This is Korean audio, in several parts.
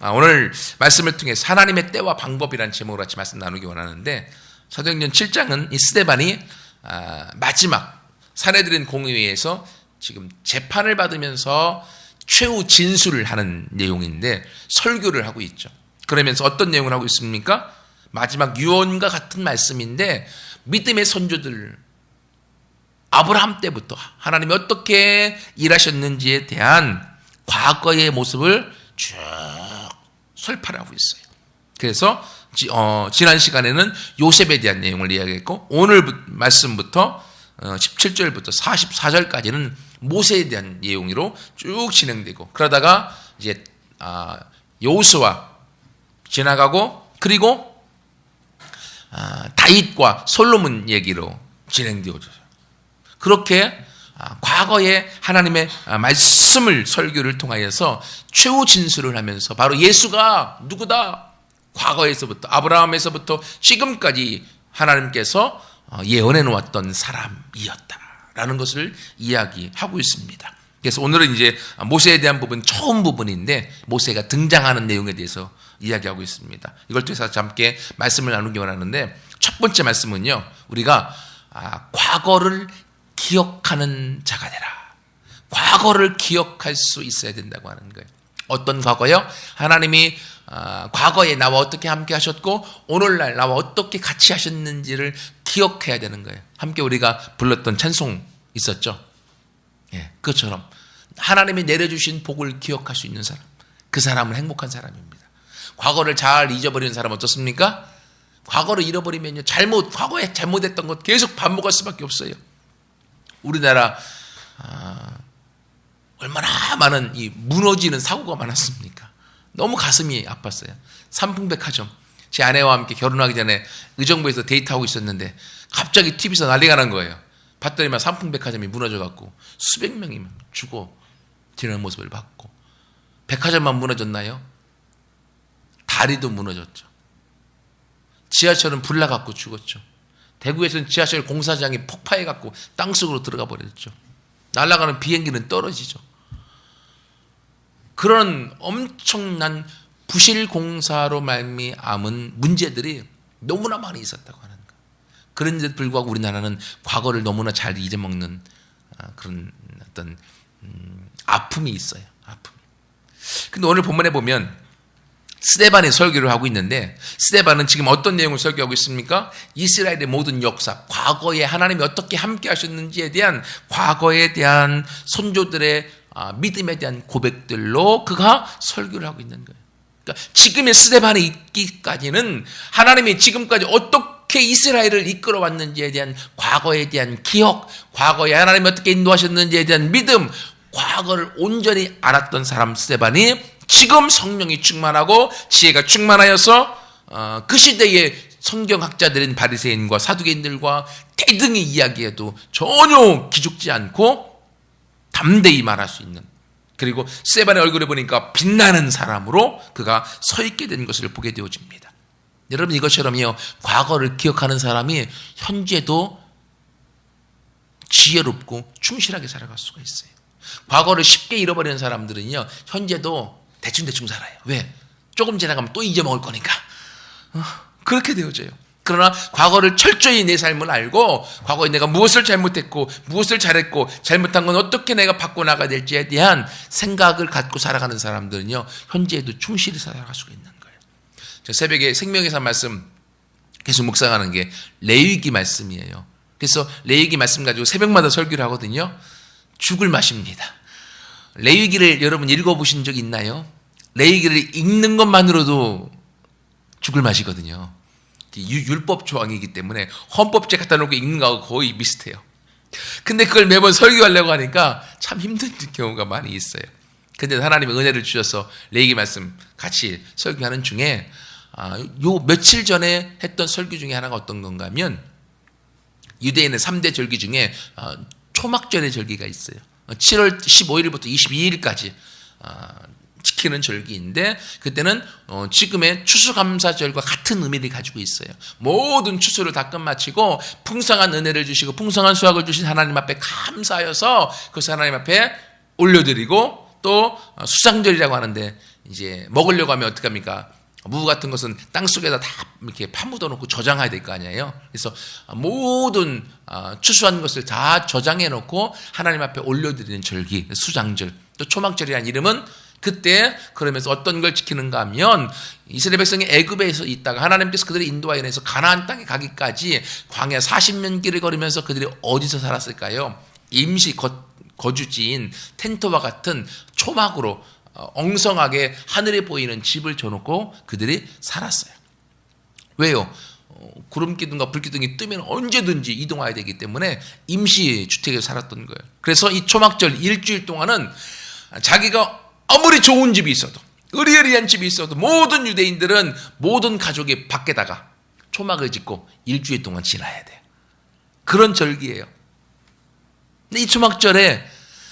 오늘 말씀을 통해서 하나님의 때와 방법이라는 제목으로 같이 말씀 나누기 원하는데, 사도행전 7장은 이 스데반이 마지막 사내들인 공의회에서 지금 재판을 받으면서 최후 진술을 하는 내용인데 설교를 하고 있죠. 그러면서 어떤 내용을 하고 있습니까? 마지막 유언과 같은 말씀인데 믿음의 선조들 아브라함 때부터 하나님이 어떻게 일하셨는지에 대한 과거의 모습을 쭉 설파를 하고 있어요. 그래서 지난 시간에는 요셉에 대한 내용을 이야기했고, 오늘 말씀부터 17절부터 44절까지는 모세에 대한 내용으로 쭉 진행되고, 그러다가 이제 여호수아 지나가고, 그리고 다윗과 솔로몬 얘기로 진행되어져요. 그렇게 과거에 하나님의 말씀을 설교를 통하여서 최후 진술을 하면서 바로 예수가 누구다? 과거에서부터 아브라함에서부터 지금까지 하나님께서 예언해 놓았던 사람이었다라는 것을 이야기하고 있습니다. 그래서 오늘은 이제 모세에 대한 부분, 처음 부분인데 모세가 등장하는 내용에 대해서 이야기하고 있습니다. 이걸 통해서 함께 말씀을 나누기 원하는데, 첫 번째 말씀은요, 우리가 과거를 기억하는 자가 되라. 과거를 기억할 수 있어야 된다고 하는 거예요. 어떤 과거요? 하나님이 과거에 나와 어떻게 함께 하셨고 오늘날 나와 어떻게 같이 하셨는지를 기억해야 되는 거예요. 함께 우리가 불렀던 찬송 있었죠? 예, 그것처럼 하나님이 내려주신 복을 기억할 수 있는 사람, 그 사람은 행복한 사람입니다. 과거를 잘 잊어버리는 사람은 어떻습니까? 과거를 잃어버리면요, 과거에 잘못했던 것 계속 반복할 수밖에 없어요. 우리나라 얼마나 많은 이 무너지는 사고가 많았습니까? 너무 가슴이 아팠어요. 삼풍백화점, 제 아내와 함께 결혼하기 전에 의정부에서 데이트하고 있었는데 갑자기 TV에서 난리가 난 거예요. 봤더니만 삼풍백화점이 무너져갖고 수백 명이 죽어 지는 모습을 봤고, 백화점만 무너졌나요? 다리도 무너졌죠. 지하철은 불나갖고 죽었죠. 대구에서는 지하철 공사장이 폭파해갖고 땅속으로 들어가 버렸죠. 날아가는 비행기는 떨어지죠. 그런 엄청난 부실 공사로 말미암은 문제들이 너무나 많이 있었다고 하는 거예요. 그런데도 불구하고 우리나라는 과거를 너무나 잘 잊어먹는 그런 어떤 아픔이 있어요. 아픔. 근데 오늘 본문에 보면 스데반이 설교를 하고 있는데, 스데반은 지금 어떤 내용을 설교하고 있습니까? 이스라엘의 모든 역사, 과거에 하나님이 어떻게 함께 하셨는지에 대한 과거에 대한 선조들의 믿음에 대한 고백들로 그가 설교를 하고 있는 거예요. 그러니까 지금의 스데반에 있기까지는 하나님이 지금까지 어떻게 이스라엘을 이끌어 왔는지에 대한 과거에 대한 기억, 과거에 하나님이 어떻게 인도하셨는지에 대한 믿음, 과거를 온전히 알았던 사람 스데반이 지금 성령이 충만하고 지혜가 충만하여서 그 시대의 성경학자들인 바리새인과 사두개인들과 대등히 이야기해도 전혀 기죽지 않고 담대히 말할 수 있는, 그리고 스데반의 얼굴을 보니까 빛나는 사람으로 그가 서 있게 된 것을 보게 되어집니다. 여러분, 이것처럼요, 과거를 기억하는 사람이 현재도 지혜롭고 충실하게 살아갈 수가 있어요. 과거를 쉽게 잃어버리는 사람들은요, 현재도 대충 살아요. 왜? 조금 지나가면 또 잊어먹을 거니까. 그렇게 되어져요. 그러나 과거를 철저히 내 삶을 알고 과거에 내가 무엇을 잘못했고 무엇을 잘했고 잘못한 건 어떻게 내가 바꿔나가야 될지에 대한 생각을 갖고 살아가는 사람들은요, 현재에도 충실히 살아갈 수가 있는 거예요. 저 새벽에 생명의 산 말씀 계속 묵상하는 게 레위기 말씀이에요. 그래서 레위기 말씀 가지고 새벽마다 설교를 하거든요. 죽을 맛입니다. 레위기를 여러분 읽어보신 적 있나요? 레위기를 읽는 것만으로도 죽을 맛이거든요. 율법 조항이기 때문에 헌법제 갖다 놓고 읽는 거하고 거의 비슷해요. 근데 그걸 매번 설교하려고 하니까 참 힘든 경우가 많이 있어요. 근데 하나님의 은혜를 주셔서 레위기 말씀 같이 설교하는 중에 요 며칠 전에 했던 설교 중에 하나가 어떤 건가 하면, 유대인의 3대 절기 중에 초막절의 절기가 있어요. 7월 15일부터 22일까지 지키는 절기인데, 그때는 지금의 추수감사절과 같은 의미를 가지고 있어요. 모든 추수를 다 끝마치고 풍성한 은혜를 주시고 풍성한 수확을 주신 하나님 앞에 감사하여서 그것을 하나님 앞에 올려드리고, 또 수장절이라고 하는데 이제 먹으려고 하면 어떡합니까? 무 같은 것은 땅 속에다 다 이렇게 파묻어 놓고 저장해야 될 거 아니에요. 그래서 모든 추수한 것을 다 저장해 놓고 하나님 앞에 올려드리는 절기, 수장절. 또 초막절이라는 이름은 그때 그러면서 어떤 걸 지키는가 하면 이스라엘 백성이 애굽에서 있다가 하나님께서 그들을 인도하여 내서 가나안 땅에 가기까지 광야 40년 길을 걸으면서 그들이 어디서 살았을까요? 임시 거주지인 텐트와 같은 초막으로 엉성하게 하늘에 보이는 집을 줘놓고 그들이 살았어요. 왜요? 구름기둥과 불기둥이 뜨면 언제든지 이동해야 되기 때문에 임시 주택에 살았던 거예요. 그래서 이 초막절 일주일 동안은 자기가 아무리 좋은 집이 있어도 으리으리한 집이 있어도 모든 유대인들은 모든 가족이 밖에다가 초막을 짓고 일주일 동안 지나야 돼요. 그런 절기예요. 근데 이 초막절에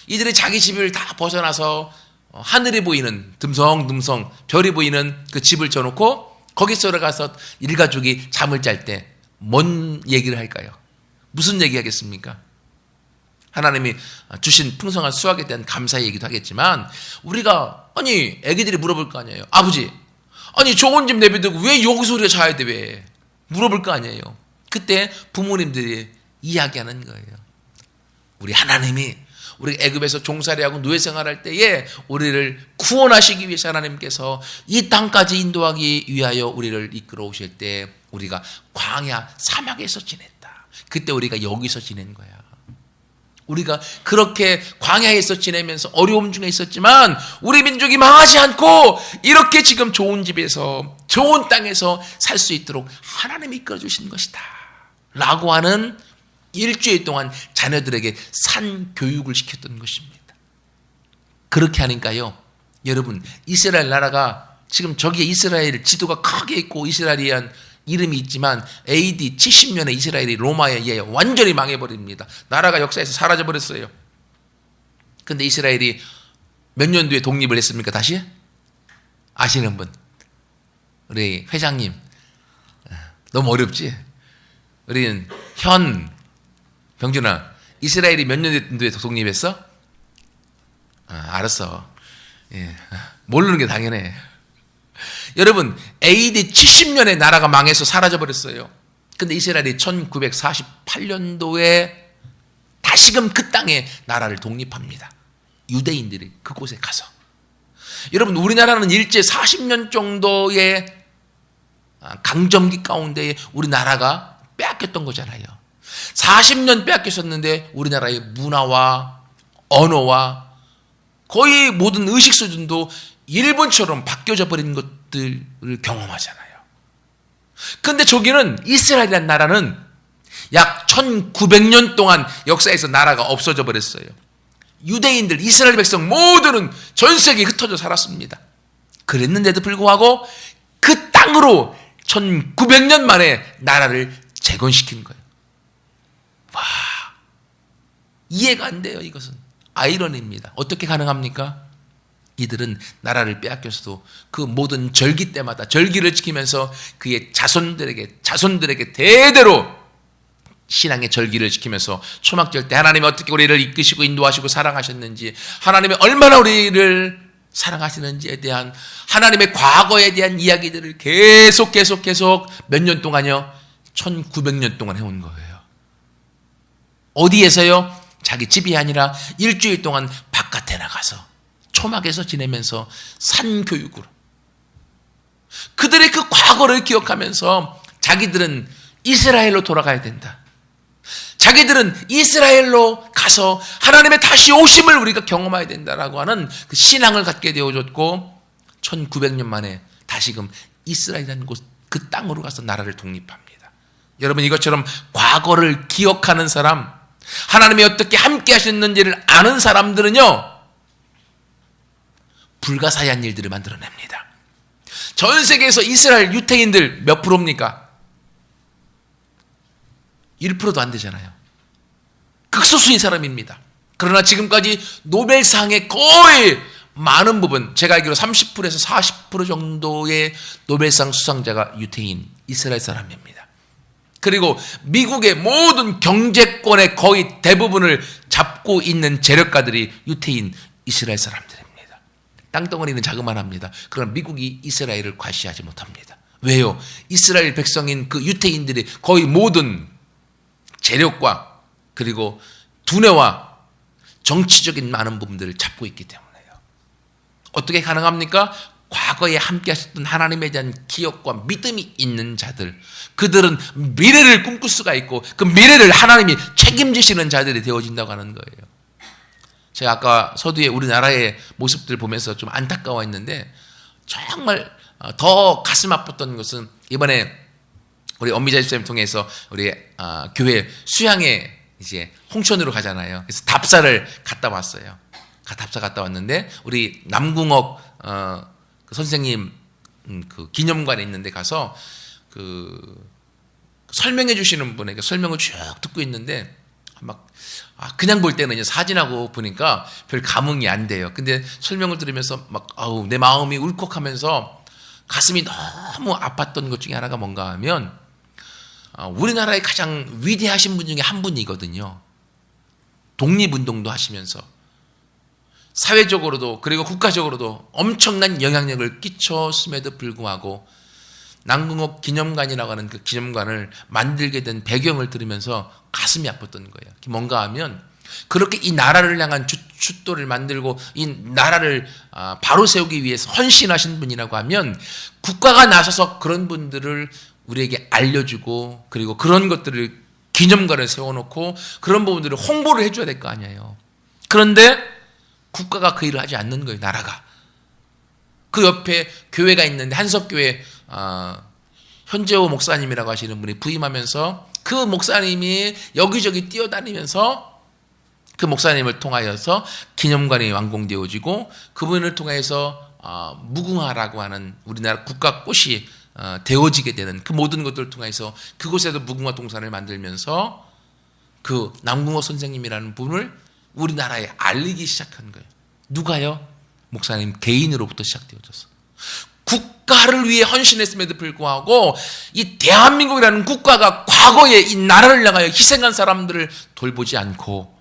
이들이 자기 집을 다 벗어나서 하늘이 보이는 듬성듬성 별이 보이는 그 집을 져놓고 거기서 들어가서 일가족이 잠을 잘 때 뭔 얘기를 할까요? 무슨 얘기 하겠습니까? 하나님이 주신 풍성한 수확에 대한 감사의 얘기도 하겠지만 우리가 아니 애기들이 물어볼 거 아니에요. 아버지 아니 좋은 집 내비두고 왜 여기서 우리가 자야 돼 왜? 물어볼 거 아니에요. 그때 부모님들이 이야기하는 거예요. 우리 하나님이 우리 애굽에서 종살이하고 노예생활할 때에 우리를 구원하시기 위해서 하나님께서 이 땅까지 인도하기 위하여 우리를 이끌어 오실 때 우리가 광야 사막에서 지냈다. 그때 우리가 여기서 지낸 거야. 우리가 그렇게 광야에서 지내면서 어려움 중에 있었지만 우리 민족이 망하지 않고 이렇게 지금 좋은 집에서 좋은 땅에서 살 수 있도록 하나님이 이끌어 주신 것이다 라고 하는 일주일 동안 자녀들에게 산 교육을 시켰던 것입니다. 그렇게 하니까요, 여러분 이스라엘 나라가 지금 저기에 이스라엘 지도가 크게 있고 이스라엘이란 이름이 있지만 AD 70년에 이스라엘이 로마에 의해 완전히 망해버립니다. 나라가 역사에서 사라져버렸어요. 근데 이스라엘이 몇 년도에 독립을 했습니까? 다시? 아시는 분? 우리 회장님 너무 어렵지? 우리는 병준아, 이스라엘이 몇 년도에 독립했어? 알았어. 예. 모르는 게 당연해. 여러분, AD 70년에 나라가 망해서 사라져버렸어요. 근데 이스라엘이 1948년도에 다시금 그 땅에 나라를 독립합니다. 유대인들이 그곳에 가서. 여러분, 우리나라는 일제 40년 정도의 강점기 가운데 우리나라가 빼앗겼던 거잖아요. 40년 빼앗겼었는데 우리나라의 문화와 언어와 거의 모든 의식 수준도 일본처럼 바뀌어져 버린 것들을 경험하잖아요. 근데 저기는 이스라엘이라는 나라는 약 1900년 동안 역사에서 나라가 없어져 버렸어요. 유대인들, 이스라엘 백성 모두는 전 세계에 흩어져 살았습니다. 그랬는데도 불구하고 그 땅으로 1900년 만에 나라를 재건시킨 거예요. 와, 이해가 안 돼요. 이것은 아이러니입니다. 어떻게 가능합니까? 이들은 나라를 빼앗겼어도 그 모든 절기 때마다 절기를 지키면서 그의 자손들에게 대대로 신앙의 절기를 지키면서 초막절 때 하나님이 어떻게 우리를 이끄시고 인도하시고 사랑하셨는지, 하나님이 얼마나 우리를 사랑하시는지에 대한 하나님의 과거에 대한 이야기들을 계속 몇 년 동안요? 1900년 동안 해온 거예요. 어디에서요? 자기 집이 아니라 일주일 동안 바깥에 나가서 초막에서 지내면서 산교육으로 그들의 그 과거를 기억하면서 자기들은 이스라엘로 돌아가야 된다. 자기들은 이스라엘로 가서 하나님의 다시 오심을 우리가 경험해야 된다라고 하는 그 신앙을 갖게 되어줬고 1900년 만에 다시금 이스라엘이라는 곳, 그 땅으로 가서 나라를 독립합니다. 여러분, 이것처럼 과거를 기억하는 사람, 하나님이 어떻게 함께 하셨는지를 아는 사람들은요, 불가사의한 일들을 만들어냅니다. 전 세계에서 이스라엘 유태인들 몇 프로입니까? 1%도 안 되잖아요. 극소수인 사람입니다. 그러나 지금까지 노벨상의 거의 많은 부분, 제가 알기로 30%에서 40% 정도의 노벨상 수상자가 유태인, 이스라엘 사람입니다. 그리고 미국의 모든 경제권의 거의 대부분을 잡고 있는 재력가들이 유태인, 이스라엘 사람들입니다. 땅덩어리는 자그만합니다. 그러나 미국이 이스라엘을 과시하지 못합니다. 왜요? 이스라엘 백성인 그 유태인들이 거의 모든 재력과 그리고 두뇌와 정치적인 많은 부분들을 잡고 있기 때문에요. 어떻게 가능합니까? 과거에 함께 하셨던 하나님에 대한 기억과 믿음이 있는 자들, 그들은 미래를 꿈꿀 수가 있고 그 미래를 하나님이 책임지시는 자들이 되어진다고 하는 거예요. 제가 아까 서두에 우리나라의 모습들 보면서 좀 안타까워했는데 정말 더 가슴 아팠던 것은 이번에 우리 엄미자 집사님 통해서 우리 교회 수양회 이제 홍천으로 가잖아요. 그래서 답사를 갔다 왔어요. 답사 갔다 왔는데 우리 남궁옥 그 선생님 그 기념관에 있는데 가서 그 설명해 주시는 분에게 설명을 쭉 듣고 있는데 막 그냥 볼 때는 사진하고 보니까 별 감흥이 안 돼요. 근데 설명을 들으면서 막 내 마음이 울컥하면서 가슴이 너무 아팠던 것 중에 하나가 뭔가 하면 우리나라의 가장 위대하신 분 중에 한 분이거든요. 독립운동도 하시면서 사회적으로도 그리고 국가적으로도 엄청난 영향력을 끼쳤음에도 불구하고 남궁옥 기념관이라고 하는 그 기념관을 만들게 된 배경을 들으면서 가슴이 아팠던 거예요. 뭔가 하면 그렇게 이 나라를 향한 숫도를 만들고 이 나라를 바로 세우기 위해서 헌신하신 분이라고 하면 국가가 나서서 그런 분들을 우리에게 알려주고 그리고 그런 것들을 기념관을 세워놓고 그런 부분들을 홍보를 해줘야 될 거 아니에요. 그런데 국가가 그 일을 하지 않는 거예요. 나라가. 그 옆에 교회가 있는데 한석교회 현재호 목사님이라고 하시는 분이 부임하면서 그 목사님이 여기저기 뛰어다니면서 그 목사님을 통하여서 기념관이 완공되어지고 그분을 통해서 무궁화라고 하는 우리나라 국가꽃이 되어지게 되는 그 모든 것들을 통해서 그곳에도 무궁화 동산을 만들면서 그 남궁옥 선생님이라는 분을 우리나라에 알리기 시작한 거예요. 누가요? 목사님 개인으로부터 시작되어졌어. 국가를 위해 헌신했음에도 불구하고 이 대한민국이라는 국가가 과거에 이 나라를 향하여 희생한 사람들을 돌보지 않고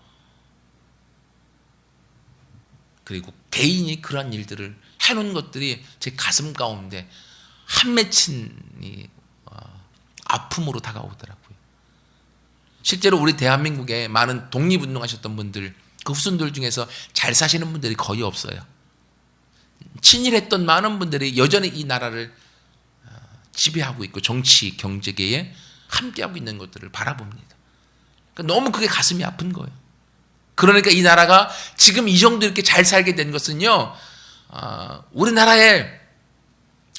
그리고 개인이 그러한 일들을 해놓은 것들이 제 가슴 가운데 한 맺힌 아픔으로 다가오더라고요. 실제로 우리 대한민국에 많은 독립운동하셨던 분들, 그 후손들 중에서 잘 사시는 분들이 거의 없어요. 친일했던 많은 분들이 여전히 이 나라를 지배하고 있고 정치, 경제계에 함께하고 있는 것들을 바라봅니다. 그러니까 너무 그게 가슴이 아픈 거예요. 그러니까 이 나라가 지금 이 정도 이렇게 잘 살게 된 것은요, 우리나라의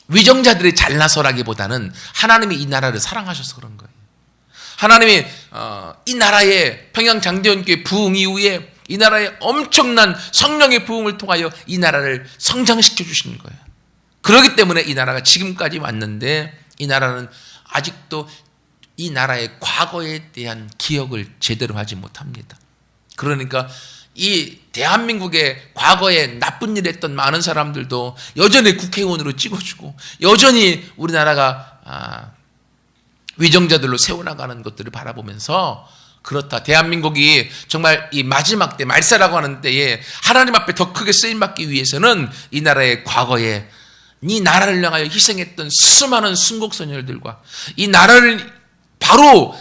위정자들이 잘나서라기보다는 하나님이 이 나라를 사랑하셔서 그런 거예요. 하나님이 이 나라의 평양장대원교회 부흥 이후에 이 나라의 엄청난 성령의 부흥을 통하여 이 나라를 성장시켜 주신 거예요. 그렇기 때문에 이 나라가 지금까지 왔는데 이 나라는 아직도 이 나라의 과거에 대한 기억을 제대로 하지 못합니다. 그러니까 이 대한민국의 과거에 나쁜 일 했던 많은 사람들도 여전히 국회의원으로 찍어주고 여전히 우리나라가 위정자들로 세워나가는 것들을 바라보면서 그렇다. 대한민국이 정말 이 마지막 때 말세라고 하는 때에 하나님 앞에 더 크게 쓰임받기 위해서는 이 나라의 과거에 이 나라를 향하여 희생했던 수많은 순국선열들과 이 나라를 바로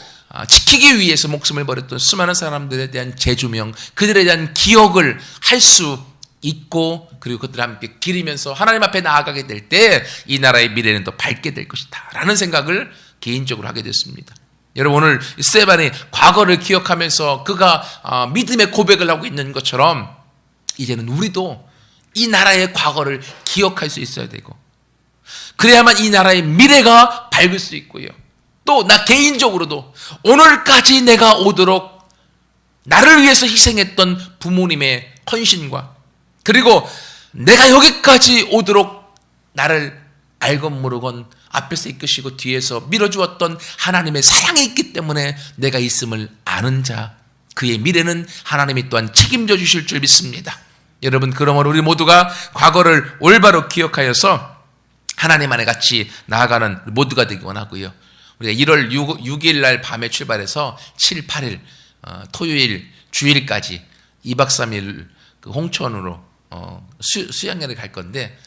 지키기 위해서 목숨을 버렸던 수많은 사람들에 대한 재조명, 그들에 대한 기억을 할 수 있고 그리고 그들과 함께 기리면서 하나님 앞에 나아가게 될 때 이 나라의 미래는 더 밝게 될 것이다 라는 생각을 개인적으로 하게 됐습니다. 여러분 오늘 스데반이 과거를 기억하면서 그가 믿음의 고백을 하고 있는 것처럼 이제는 우리도 이 나라의 과거를 기억할 수 있어야 되고 그래야만 이 나라의 미래가 밝을 수 있고요. 또 나 개인적으로도 오늘까지 내가 오도록 나를 위해서 희생했던 부모님의 헌신과 그리고 내가 여기까지 오도록 나를 알건 모르건 앞에서 이끄시고 뒤에서 밀어주었던 하나님의 사랑이 있기 때문에 내가 있음을 아는 자, 그의 미래는 하나님이 또한 책임져 주실 줄 믿습니다. 여러분 그러므로 우리 모두가 과거를 올바로 기억하여서 하나님 안에 같이 나아가는 모두가 되기 원하고요. 우리가 1월 6일 날 밤에 출발해서 7, 8일 토요일 주일까지 2박 3일 그 홍천으로 수양회를 갈 건데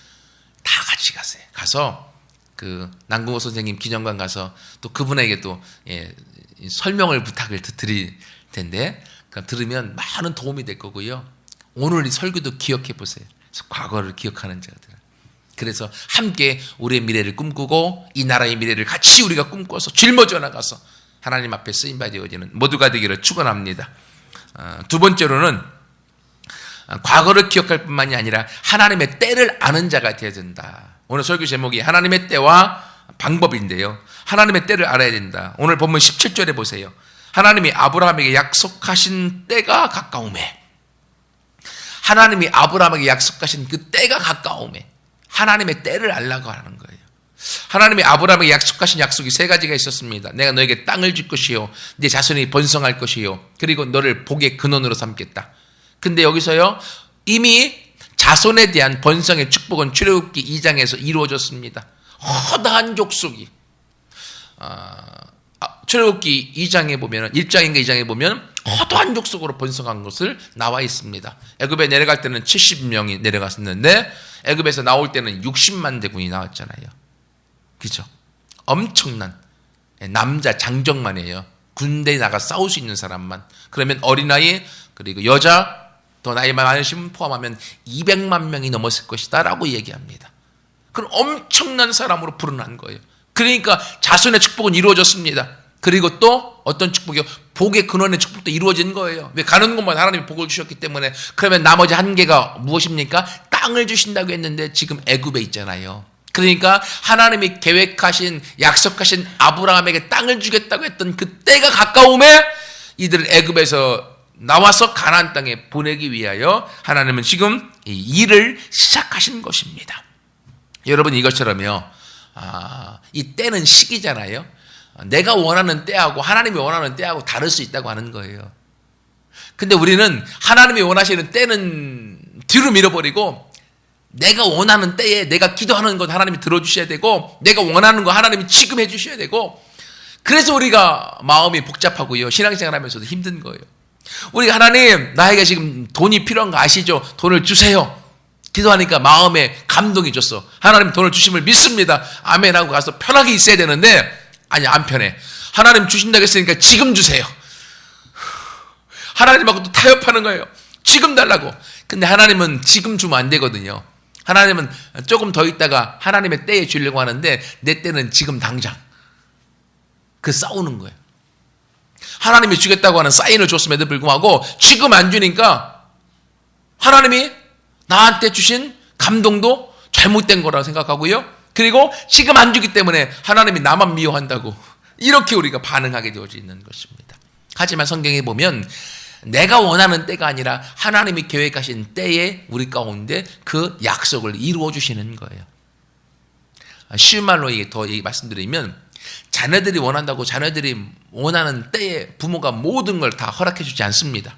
다 같이 가세요. 가서 그 남궁호 선생님 기념관 가서 또 그분에게 또 설명을 부탁을 드릴 텐데 들으면 많은 도움이 될 거고요. 오늘 이 설교도 기억해 보세요. 과거를 기억하는 자들. 그래서 함께 우리의 미래를 꿈꾸고 이 나라의 미래를 같이 우리가 꿈꿔서 짊어져 나가서 하나님 앞에 쓰임받아지는 모두가 되기를 축원합니다. 두 번째로는 과거를 기억할 뿐만이 아니라 하나님의 때를 아는 자가 되어야 된다. 오늘 설교 제목이 하나님의 때와 방법인데요. 하나님의 때를 알아야 된다. 오늘 본문 17절에 보세요. 하나님이 아브라함에게 약속하신 때가 가까우매. 하나님이 아브라함에게 약속하신 그 때가 가까우매. 하나님의 때를 알라고 하는 거예요. 하나님이 아브라함에게 약속하신 약속이 세 가지가 있었습니다. 내가 너에게 땅을 줄 것이요, 네 자손이 번성할 것이요, 그리고 너를 복의 근원으로 삼겠다. 근데 여기서요, 이미 자손에 대한 번성의 축복은 출애굽기 2장에서 이루어졌습니다. 허다한 족속이 출애굽기 2장에 보면 1장인가 2장에 보면 허다한 족속으로 번성한 것을 나와 있습니다. 애굽에 내려갈 때는 70명이 내려갔었는데 애굽에서 나올 때는 60만 대군이 나왔잖아요. 그죠? 엄청난 남자 장정만이에요. 군대에 나가 싸울 수 있는 사람만. 그러면 어린아이 그리고 여자 더 나이 많으신 분 포함하면 200만 명이 넘었을 것이다 라고 얘기합니다. 그럼 엄청난 사람으로 불어난 거예요. 그러니까 자손의 축복은 이루어졌습니다. 그리고 또 어떤 축복이요? 복의 근원의 축복도 이루어진 거예요. 왜? 가는 곳마다 하나님이 복을 주셨기 때문에. 그러면 나머지 한 개가 무엇입니까? 땅을 주신다고 했는데 지금 애굽에 있잖아요. 그러니까 하나님이 계획하신 약속하신 아브라함에게 땅을 주겠다고 했던 그 때가 가까움에 이들을 애굽에서 나와서 가나안 땅에 보내기 위하여 하나님은 지금 이 일을 시작하신 것입니다. 여러분 이것처럼요. 이 때는 시기잖아요. 내가 원하는 때하고 하나님이 원하는 때하고 다를 수 있다고 하는 거예요. 근데 우리는 하나님이 원하시는 때는 뒤로 밀어버리고 내가 원하는 때에 내가 기도하는 것 하나님이 들어주셔야 되고 내가 원하는 거 하나님이 지금 해주셔야 되고 그래서 우리가 마음이 복잡하고요. 신앙생활 하면서도 힘든 거예요. 우리가 하나님 나에게 지금 돈이 필요한 거 아시죠? 돈을 주세요. 기도하니까 마음에 감동이 줬어. 하나님 돈을 주심을 믿습니다. 아멘 하고 가서 편하게 있어야 되는데 아니 안 편해. 하나님 주신다고 했으니까 지금 주세요. 하나님하고 또 타협하는 거예요. 지금 달라고. 근데 하나님은 지금 주면 안 되거든요. 하나님은 조금 더 있다가 하나님의 때에 주려고 하는데 내 때는 지금 당장. 그 싸우는 거예요. 하나님이 주겠다고 하는 사인을 줬음에도 불구하고 지금 안 주니까 하나님이 나한테 주신 감동도 잘못된 거라고 생각하고요. 그리고 지금 안 주기 때문에 하나님이 나만 미워한다고 이렇게 우리가 반응하게 되어져 있는 것입니다. 하지만 성경에 보면 내가 원하는 때가 아니라 하나님이 계획하신 때에 우리 가운데 그 약속을 이루어 주시는 거예요. 쉬운 말로 더 말씀드리면 자녀들이 원한다고 자녀들이 원하는 때에 부모가 모든 걸 다 허락해 주지 않습니다.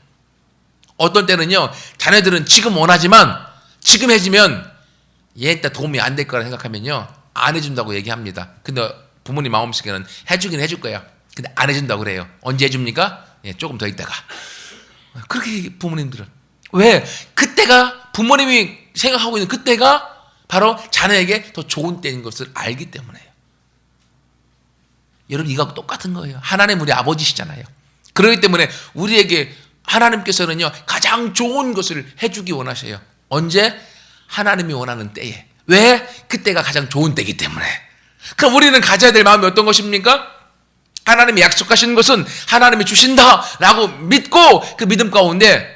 어떤 때는요, 자녀들은 지금 원하지만 지금 해주면 얘한테 도움이 안 될 거라 생각하면요, 안 해준다고 얘기합니다. 근데 부모님 마음속에는 해주긴 해줄 거야. 근데 안 해준다고 그래요. 언제 해줍니까? 예, 조금 더 있다가. 그렇게 부모님들은. 왜? 그때가 부모님이 생각하고 있는 그때가 바로 자녀에게 더 좋은 때인 것을 알기 때문에요. 여러분 이거 똑같은 거예요. 하나님 우리 아버지시잖아요. 그렇기 때문에 우리에게 하나님께서는요 가장 좋은 것을 해주기 원하셔요. 언제? 하나님이 원하는 때에. 왜? 그때가 가장 좋은 때이기 때문에. 그럼 우리는 가져야 될 마음이 어떤 것입니까? 하나님이 약속하신 것은 하나님이 주신다라고 믿고 그 믿음 가운데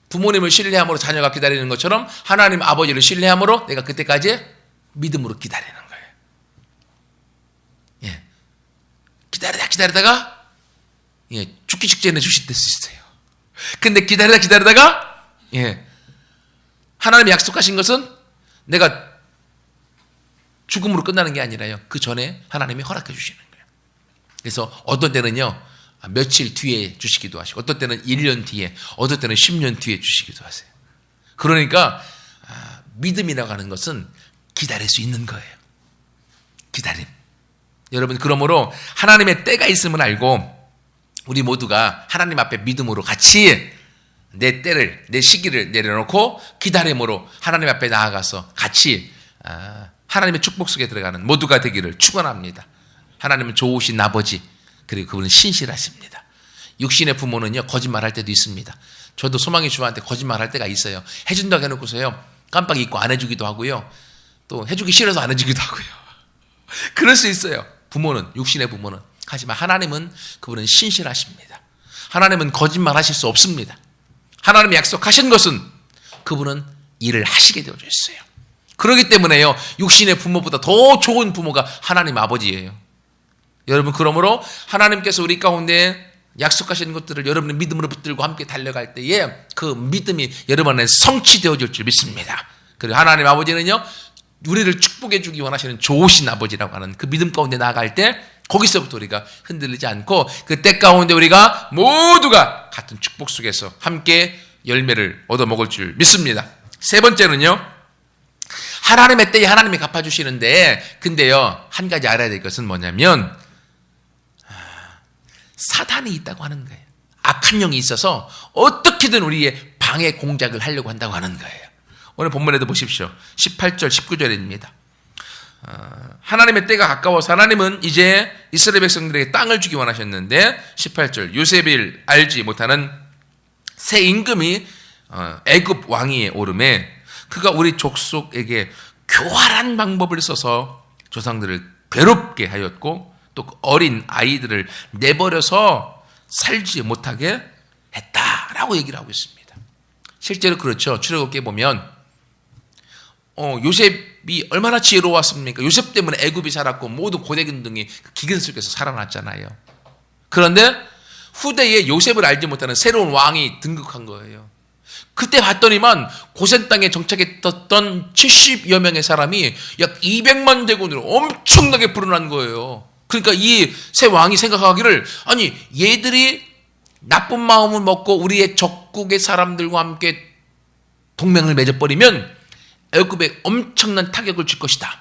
부모님을 신뢰함으로 자녀가 기다리는 것처럼 하나님 아버지를 신뢰함으로 내가 그때까지 믿음으로 기다리는 거예요. 예. 기다리다가 예, 죽기 직전에 주실 수 있어요. 근데 기다리다가 예, 하나님이 약속하신 것은 내가 죽음으로 끝나는 게 아니라요. 그 전에 하나님이 허락해 주시는 거예요. 그래서 어떤 때는요. 며칠 뒤에 주시기도 하시고 어떤 때는 1년 뒤에 어떤 때는 10년 뒤에 주시기도 하세요. 그러니까 믿음이라고 하는 것은 기다릴 수 있는 거예요. 기다림. 여러분 그러므로 하나님의 때가 있음을 알고 우리 모두가 하나님 앞에 믿음으로 같이 내 때를, 내 시기를 내려놓고 기다림으로 하나님 앞에 나아가서 같이 하나님의 축복 속에 들어가는 모두가 되기를 축원합니다. 하나님은 좋으신 아버지, 그리고 그분은 신실하십니다. 육신의 부모는요, 거짓말할 때도 있습니다. 저도 소망이 주한테 거짓말할 때가 있어요. 해준다고 해놓고서요, 깜빡 잊고 안 해주기도 하고요, 또 해주기 싫어서 안 해주기도 하고요. 그럴 수 있어요. 부모는, 육신의 부모는. 하지만 하나님은, 그분은 신실하십니다. 하나님은 거짓말하실 수 없습니다. 하나님이 약속하신 것은 그분은 일을 하시게 되어져 있어요. 그렇기 때문에요, 육신의 부모보다 더 좋은 부모가 하나님 아버지예요. 여러분, 그러므로 하나님께서 우리 가운데 약속하신 것들을 여러분의 믿음으로 붙들고 함께 달려갈 때에 그 믿음이 여러분 안에 성취되어질 줄 믿습니다. 그리고 하나님 아버지는요, 우리를 축복해 주기 원하시는 좋으신 아버지라고 하는 그 믿음 가운데 나아갈 때 거기서부터 우리가 흔들리지 않고 그 때 가운데 우리가 모두가 같은 축복 속에서 함께 열매를 얻어먹을 줄 믿습니다. 세 번째는요, 하나님의 때에 하나님이 갚아주시는데, 근데요, 한 가지 알아야 될 것은 뭐냐면 사단이 있다고 하는 거예요. 악한 영이 있어서 어떻게든 우리의 방해 공작을 하려고 한다고 하는 거예요. 오늘 본문에도 보십시오. 18절 19절입니다. 하나님의 때가 가까워서 하나님은 이제 이스라엘 백성들에게 땅을 주기 원하셨는데, 18절 요셉을 알지 못하는 새 임금이 애굽 왕위에 오름에 그가 우리 족속에게 교활한 방법을 써서 조상들을 괴롭게 하였고 또 어린 아이들을 내버려서 살지 못하게 했다라고 얘기를 하고 있습니다. 실제로 그렇죠. 출애굽기에 보면 요셉이 얼마나 지혜로웠습니까? 요셉 때문에 애굽이 살았고 모든 고대 군등이 기근 속에서 살아났잖아요. 그런데 후대에 요셉을 알지 못하는 새로운 왕이 등극한 거예요. 그때 봤더니만 고센 땅에 정착했던 70여 명의 사람이 약 200만 대군으로 엄청나게 불어난 거예요. 그러니까 이 새 왕이 생각하기를, 아니 얘들이 나쁜 마음을 먹고 우리의 적국의 사람들과 함께 동맹을 맺어버리면 애굽에 엄청난 타격을 줄 것이다.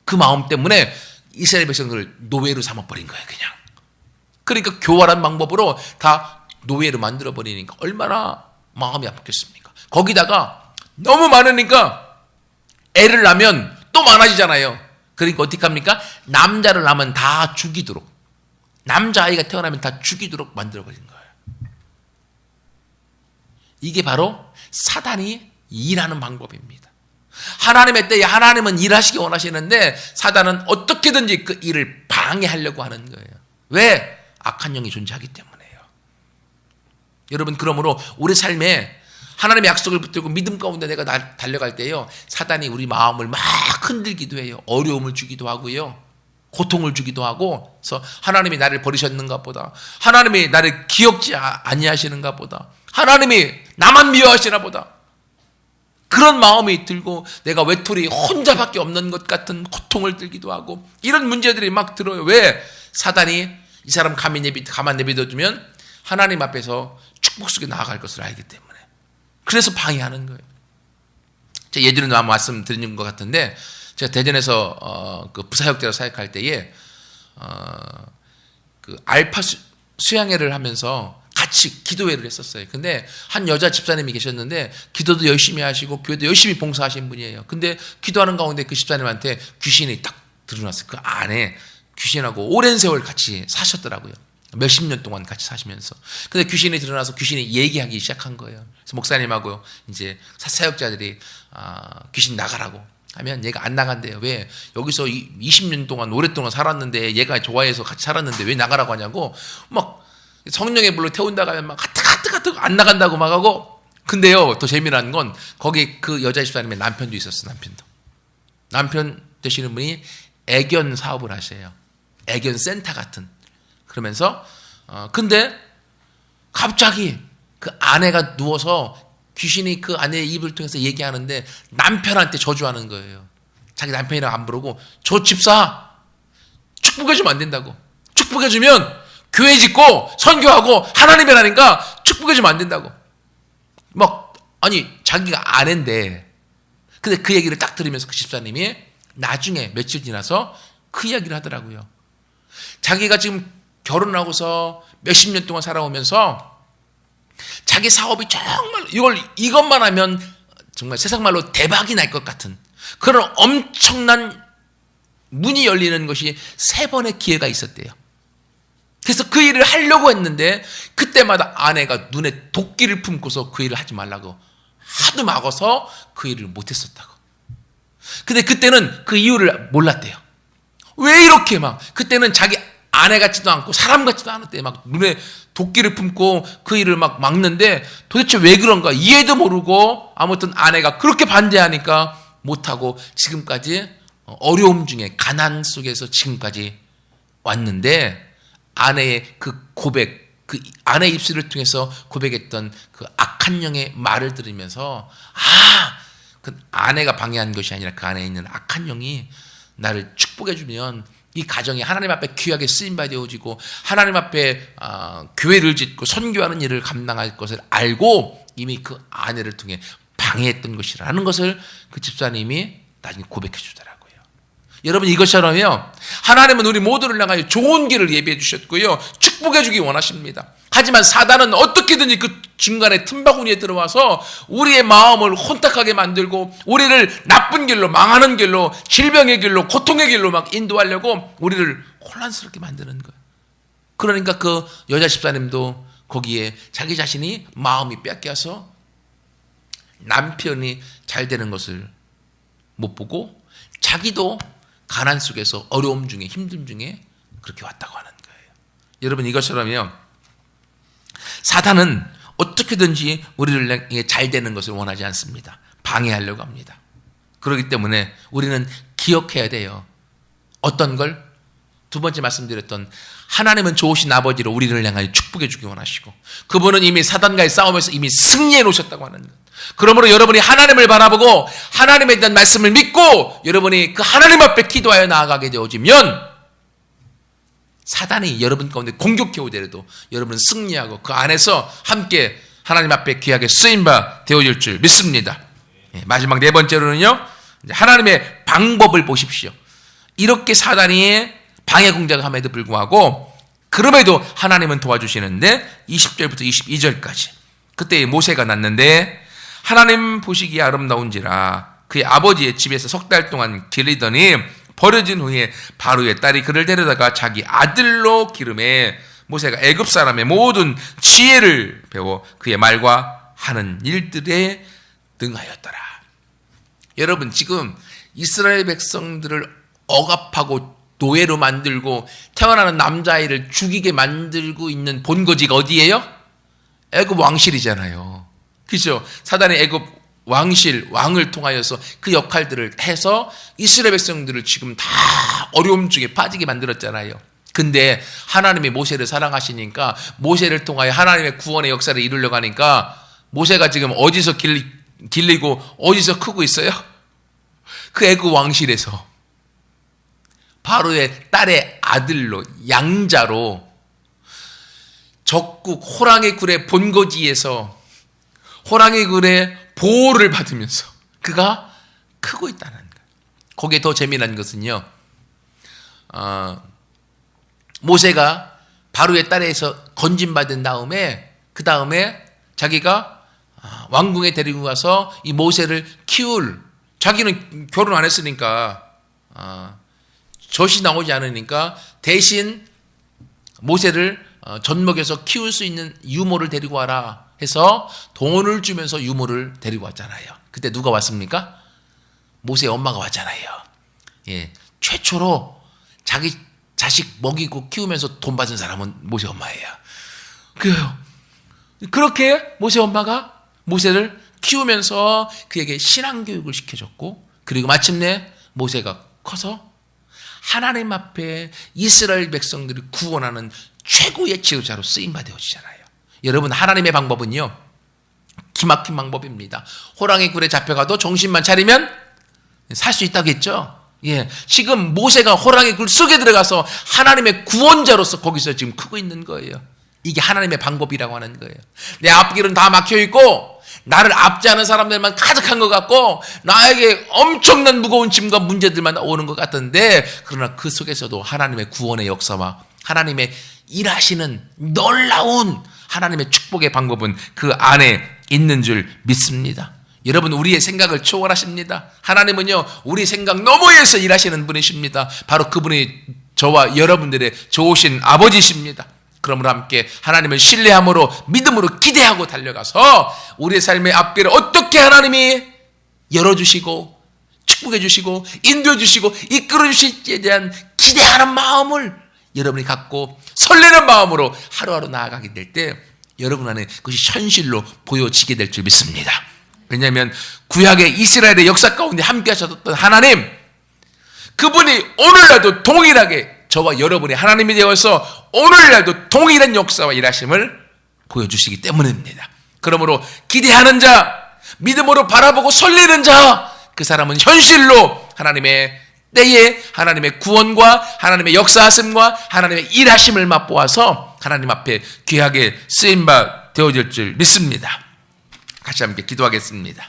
그 마음 때문에 이스라엘 백성들을 노예로 삼아버린 거예요. 그냥. 그러니까 교활한 방법으로 다 노예로 만들어버리니까 얼마나 마음이 아팠겠습니까? 거기다가 너무 많으니까 애를 낳으면 또 많아지잖아요. 그러니까 어떻게 합니까? 남자를 낳으면 다 죽이도록, 남자아이가 태어나면 다 죽이도록 만들어버린 거예요. 이게 바로 사단이 일하는 방법입니다. 하나님의 때에 하나님은 일하시기 원하시는데 사단은 어떻게든지 그 일을 방해하려고 하는 거예요. 왜? 악한 영이 존재하기 때문에요. 여러분, 그러므로 우리 삶에 하나님의 약속을 붙들고 믿음 가운데 내가 달려갈 때요, 사단이 우리 마음을 막 흔들기도 해요. 어려움을 주기도 하고요, 고통을 주기도 하고. 그래서 하나님이 나를 버리셨는가 보다, 하나님이 나를 기억지 아니하시는가 보다, 하나님이 나만 미워하시나 보다, 그런 마음이 들고 내가 외톨이 혼자밖에 없는 것 같은 고통을 들기도 하고, 이런 문제들이 막 들어요. 왜? 사단이 이 사람 가만 내비둬두면 하나님 앞에서 축복 속에 나아갈 것을 알기 때문에. 그래서 방해하는 거예요. 제가 예전에도 한번 말씀드린 것 같은데, 제가 대전에서 그 부사역자로 사역할 때에 그 알파 수양회를 하면서 같이 기도회를 했었어요. 근데 한 여자 집사님이 계셨는데 기도도 열심히 하시고 교회도 열심히 봉사하신 분이에요. 근데 기도하는 가운데 그 집사님한테 귀신이 딱 드러났어요. 그 안에 귀신하고 오랜 세월 같이 사셨더라고요. 몇십 년 동안 같이 사시면서. 근데 귀신이 드러나서 귀신이 얘기하기 시작한 거예요. 그래서 목사님하고 이제 사역자들이 귀신 나가라고 하면 얘가 안 나간대요. 왜? 여기서 20년 동안 오랫동안 살았는데, 얘가 좋아해서 같이 살았는데 왜 나가라고 하냐고 막 성령의 불로 태운다고 하면 막 가뜩 안 나간다고 막 하고. 근데요, 더 재미난 건 거기 그 여자 집사님의 남편도 있었어. 남편 되시는 분이 애견 사업을 하세요. 애견 센터 같은. 그러면서 근데 갑자기 그 아내가 누워서 귀신이 그 아내의 입을 통해서 얘기하는데 남편한테 저주하는 거예요. 자기 남편이랑 안 부르고, 저 집사 축복해주면 안 된다고. 축복해주면 교회 짓고 선교하고 하나님이라니까 축복해주면 안 된다고. 막, 아니 자기가 아내인데. 근데 그 얘기를 딱 들으면서 그 집사님이 나중에 며칠 지나서 그 이야기를 하더라고요. 자기가 지금 결혼하고서 몇십 년 동안 살아오면서 자기 사업이 정말 이것만 하면 정말 세상 말로 대박이 날 것 같은 그런 엄청난 문이 열리는 것이 3번의 기회가 있었대요. 그래서 그 일을 하려고 했는데 그때마다 아내가 눈에 도끼를 품고서 그 일을 하지 말라고 하도 막아서 그 일을 못했었다고. 근데 그때는 그 이유를 몰랐대요. 왜 이렇게 그때는 자기 아내 같지도 않고 사람 같지도 않았대. 눈에 도끼를 품고 그 일을 막는데 도대체 왜 그런가 이해도 모르고 아무튼 아내가 그렇게 반대하니까 못하고 지금까지 어려움 중에 가난 속에서 지금까지 왔는데 아내의 그 고백, 그 아내 입술을 통해서 고백했던 그 악한 영의 말을 들으면서 그 아내가 방해한 것이 아니라 그 안에 있는 악한 영이 나를 축복해 주면 이 가정이 하나님 앞에 귀하게 쓰임받아 되어지고 하나님 앞에 교회를 짓고 선교하는 일을 감당할 것을 알고 이미 그 아내를 통해 방해했던 것이라는 것을 그 집사님이 나중에 고백해 주더라고요. 여러분 이것처럼요. 하나님은 우리 모두를 향하여 좋은 길을 예비해 주셨고요. 축복해 주기 원하십니다. 하지만 사단은 어떻게든지 그 중간에 틈바구니에 들어와서 우리의 마음을 혼탁하게 만들고 우리를 나쁜 길로 망하는 길로 질병의 길로 고통의 길로 인도하려고 우리를 혼란스럽게 만드는 거예요. 그러니까 그 여자 집사님도 거기에 자기 자신이 마음이 뺏겨서 남편이 잘 되는 것을 못 보고 자기도 가난 속에서 어려움 중에 힘듦 중에 그렇게 왔다고 하는 거예요. 여러분 이것처럼요. 사단은 어떻게든지 우리를 잘 되는 것을 원하지 않습니다. 방해하려고 합니다. 그렇기 때문에 우리는 기억해야 돼요. 어떤 걸? 2번째 말씀드렸던 하나님은 좋으신 아버지로 우리를 향하여 축복해 주기 원하시고 그분은 이미 사단과의 싸움에서 이미 승리해 놓으셨다고 하는 것. 그러므로 여러분이 하나님을 바라보고 하나님에 대한 말씀을 믿고 여러분이 그 하나님 앞에 기도하여 나아가게 되어지면 사단이 여러분 가운데 공격해 오더라도 여러분은 승리하고 그 안에서 함께 하나님 앞에 귀하게 쓰임바 되어질 줄 믿습니다. 마지막 4번째로는요. 하나님의 방법을 보십시오. 이렇게 사단이 방해 공작을 함에도 불구하고 그럼에도 하나님은 도와주시는데 20절부터 22절까지 그때 모세가 났는데 하나님 보시기에 아름다운지라 그의 아버지의 집에서 3달 동안 기르더니 버려진 후에 바로의 딸이 그를 데려다가 자기 아들로 기름에 모세가 애굽 사람의 모든 지혜를 배워 그의 말과 하는 일들에 능하였더라. 여러분 지금 이스라엘 백성들을 억압하고 노예로 만들고 태어나는 남자아이를 죽이게 만들고 있는 본거지가 어디예요? 애굽 왕실이잖아요. 그죠? 사단의 애굽 왕을 통하여서 그 역할들을 해서 이스라엘 백성들을 지금 다 어려움 중에 빠지게 만들었잖아요. 근데 하나님이 모세를 사랑하시니까 모세를 통하여 하나님의 구원의 역사를 이루려고 하니까 모세가 지금 어디서 길리고 어디서 크고 있어요? 그 애굽 왕실에서 바로의 딸의 아들로 양자로 적국 호랑이 굴의 본거지에서 호랑이 굴의 보호를 받으면서 그가 크고 있다는 거예요. 거기에 더 재미난 것은요. 모세가 바로의 딸에서 건진받은 다음에 그 다음에 자기가 왕궁에 데리고 가서 이 모세를 키울 자기는 결혼 안 했으니까 젖이 나오지 않으니까 대신 모세를 젖먹여서 키울 수 있는 유모를 데리고 와라 해서 돈을 주면서 유모를 데리고 왔잖아요. 그때 누가 왔습니까? 모세의 엄마가 왔잖아요. 예, 최초로 자기 자식 먹이고 키우면서 돈 받은 사람은 모세 엄마예요. 그래요. 그렇게 모세 엄마가 모세를 키우면서 그에게 신앙교육을 시켜줬고 그리고 마침내 모세가 커서 하나님 앞에 이스라엘 백성들을 구원하는 최고의 지도자로 쓰임받아오시잖아요. 여러분 하나님의 방법은요. 기막힌 방법입니다. 호랑이 굴에 잡혀가도 정신만 차리면 살 수 있다고 했죠. 예, 지금 모세가 호랑이 굴 속에 들어가서 하나님의 구원자로서 거기서 지금 크고 있는 거예요. 이게 하나님의 방법이라고 하는 거예요. 내 앞길은 다 막혀있고 나를 압제하는 사람들만 가득한 것 같고 나에게 엄청난 무거운 짐과 문제들만 오는 것 같은데 그러나 그 속에서도 하나님의 구원의 역사와 하나님의 일하시는 놀라운 하나님의 축복의 방법은 그 안에 있는 줄 믿습니다. 여러분, 우리의 생각을 초월하십니다. 하나님은요, 우리 생각 너머에서 일하시는 분이십니다. 바로 그분이 저와 여러분들의 좋으신 아버지십니다. 그러므로 함께 하나님을 신뢰함으로 믿음으로 기대하고 달려가서 우리의 삶의 앞길을 어떻게 하나님이 열어주시고 축복해 주시고 인도해 주시고 이끌어 주실지에 대한 기대하는 마음을 여러분이 갖고 설레는 마음으로 하루하루 나아가게 될 때 여러분 안에 그것이 현실로 보여지게 될 줄 믿습니다. 왜냐하면 구약의 이스라엘의 역사 가운데 함께 하셨던 하나님, 그분이 오늘날도 동일하게 저와 여러분이 하나님이 되어서 오늘날도 동일한 역사와 일하심을 보여주시기 때문입니다. 그러므로 기대하는 자, 믿음으로 바라보고 설레는 자, 그 사람은 현실로 하나님의 때에 하나님의 구원과 하나님의 역사하심과 하나님의 일하심을 맛보아서 하나님 앞에 귀하게 쓰임바 되어질 줄 믿습니다. 같이 함께 기도하겠습니다.